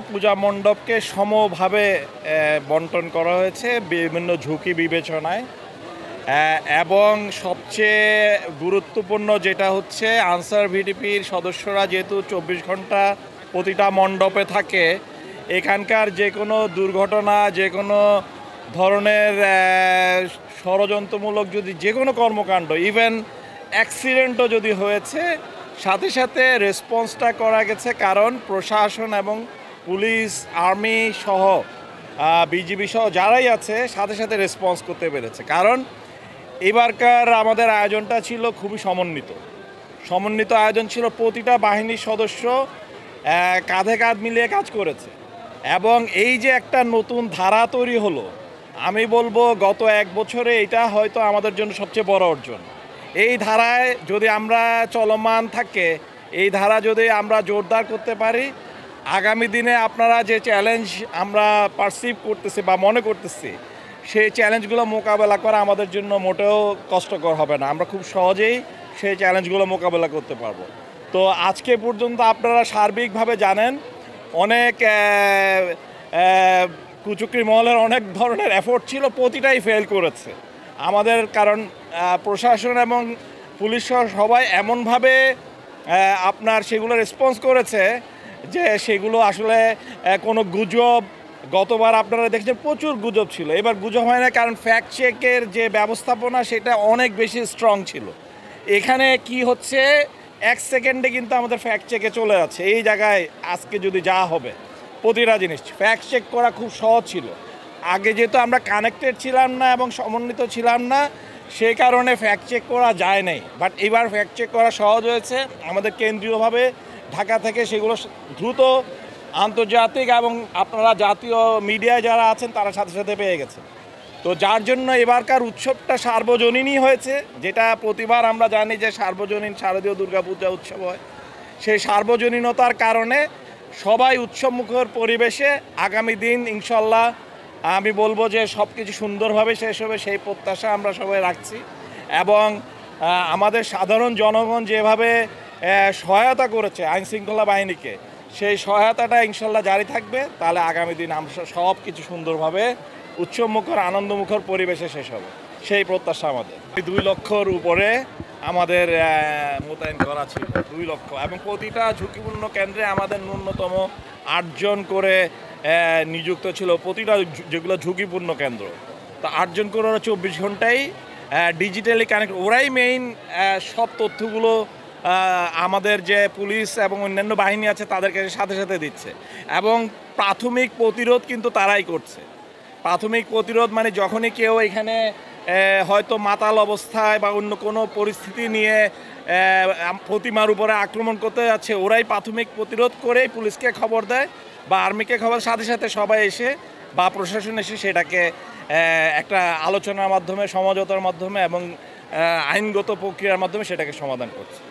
পূজা মণ্ডপকে সমভাবে বন্টন করা হয়েছে বিভিন্ন ঝুঁকি বিবেচনায়। এবং সবচেয়ে গুরুত্বপূর্ণ যেটা হচ্ছে আনসার ভিডিপির সদস্যরা যেহেতু 24 ঘন্টা প্রতিটা মণ্ডপে থাকে, এখানকার যে কোনো দুর্ঘটনা, যে কোনো ধরনের ষড়যন্ত্রমূলক যদি যে কোনো কর্মকাণ্ড, ইভেন অ্যাক্সিডেন্টও যদি হয়েছে, সাথে সাথে রেসপন্সটা করা গেছে, কারণ প্রশাসন এবং পুলিশ, আর্মি সহ বিজিবি সহ যারাই আছে সাথে সাথে রেসপন্স করতে পেরেছে। কারণ এবারকার আমাদের আয়োজনটা ছিল খুবই সমন্বিত আয়োজন ছিল। প্রতিটা বাহিনীর সদস্য কাঁধে কাঁধ মিলিয়ে কাজ করেছে এবং এই যে একটা নতুন ধারা তৈরি হলো, আমি বলবো গত 1 বছরে এটা হয়তো আমাদের জন্য সবচেয়ে বড় অর্জন। এই ধারায় যদি আমরা চলমান থাকে, এই ধারা যদি আমরা জোরদার করতে পারি, আগামী দিনে আপনারা যে চ্যালেঞ্জ আমরা পারসিভ করতেছি বা মনে করতেছি, সেই চ্যালেঞ্জগুলো মোকাবেলা করা আমাদের জন্য মোটেও কষ্টকর হবে না। আমরা খুব সহজেই সেই চ্যালেঞ্জগুলো মোকাবেলা করতে পারবো। তো আজকে পর্যন্ত আপনারা সার্বিকভাবে জানেন অনেক কুচক্রী মহলের অনেক ধরনের এফোর্ট ছিল, প্রতিটাই ফেল করেছে আমাদের। কারণ প্রশাসন এবং পুলিশ সহ সবাই এমনভাবে আপনার সেগুলো রেসপন্স করেছে যে সেগুলো আসলে কোনো গুজব, গতবার আপনারা দেখছেন প্রচুর গুজব ছিল, এবার গুজব হয় না, কারণ ফ্যাক্ট চেকের যে ব্যবস্থাপনা সেটা অনেক বেশি স্ট্রং ছিল। এখানে কি হচ্ছে, 1 সেকেন্ডে কিন্তু আমাদের ফ্যাক্ট চেকে চলে যাচ্ছে। এই জায়গায় আজকে যদি যা হবে, প্রতিটা জিনিস ফ্যাক্ট চেক করা খুব সহজ ছিল। আগে যেহেতু আমরা কানেক্টেড ছিলাম না এবং সমন্বিত ছিলাম না, সেই কারণে ফ্যাক্ট চেক করা যায় নাই। বাট এবার ফ্যাক্ট চেক করা সহজ হয়েছে। আমাদের কেন্দ্রীয়ভাবে ঢাকা থেকে সেগুলো দ্রুত আন্তর্জাতিক এবং আপনারা জাতীয় মিডিয়ায় যারা আছেন তারা সাথে সাথে পেয়ে গেছে। তো যার জন্য এবারকার উৎসবটা সার্বজনীনই হয়েছে, যেটা প্রতিবার আমরা জানি যে সার্বজনীন শারদীয় দুর্গাপূজা উৎসব হয়। সেই সার্বজনীনতার কারণে সবাই উৎসবমুখর পরিবেশে আগামী দিন ইনশাল্লাহ আমি বলবো যে সব কিছু সুন্দরভাবে শেষ হবে, সেই প্রত্যাশা আমরা সবাই রাখছি। এবং আমাদের সাধারণ জনগণ যেভাবে সহায়তা করেছে আইনশৃঙ্খলা বাহিনীকে, সেই সহায়তাটা ইনশাল্লাহ জারি থাকবে। তাহলে আগামী দিন আমরা সব কিছু সুন্দরভাবে উৎসবমুখর আনন্দমুখর পরিবেশে শেষ হবে, সেই প্রত্যাশা আমাদের। 2 লক্ষর উপরে আমাদের মোতায়েন করা ছিল, 2 লক্ষ, এবং প্রতিটা ঝুঁকিপূর্ণ কেন্দ্রে আমাদের ন্যূনতম 8 জন করে নিযুক্ত ছিল, প্রতিটা যেগুলো ঝুঁকিপূর্ণ কেন্দ্র। তো 8 জন করে ওরা 24 ঘন্টাই ডিজিটালি কানেক্ট, ওরাই মেইন সব তথ্যগুলো আমাদের যে পুলিশ এবং অন্যান্য বাহিনী আছে তাদেরকে সাথে সাথে দিচ্ছে। এবং প্রাথমিক প্রতিরোধ কিন্তু তারাই করছে। প্রাথমিক প্রতিরোধ মানে যখনই কেউ এখানে হয়তো মাতাল অবস্থায় বা অন্য কোনো পরিস্থিতি নিয়ে প্রতিমার উপরে আক্রমণ করতে যাচ্ছে, ওরাই প্রাথমিক প্রতিরোধ করেই পুলিশকে খবর দেয় বা আর্মিকে খবর, সাথে সাথে সবাই এসে বা প্রশাসন এসে সেটাকে একটা আলোচনার মাধ্যমে, সমঝোতার মাধ্যমে এবং আইনগত প্রক্রিয়ার মাধ্যমে সেটাকে সমাধান করছে।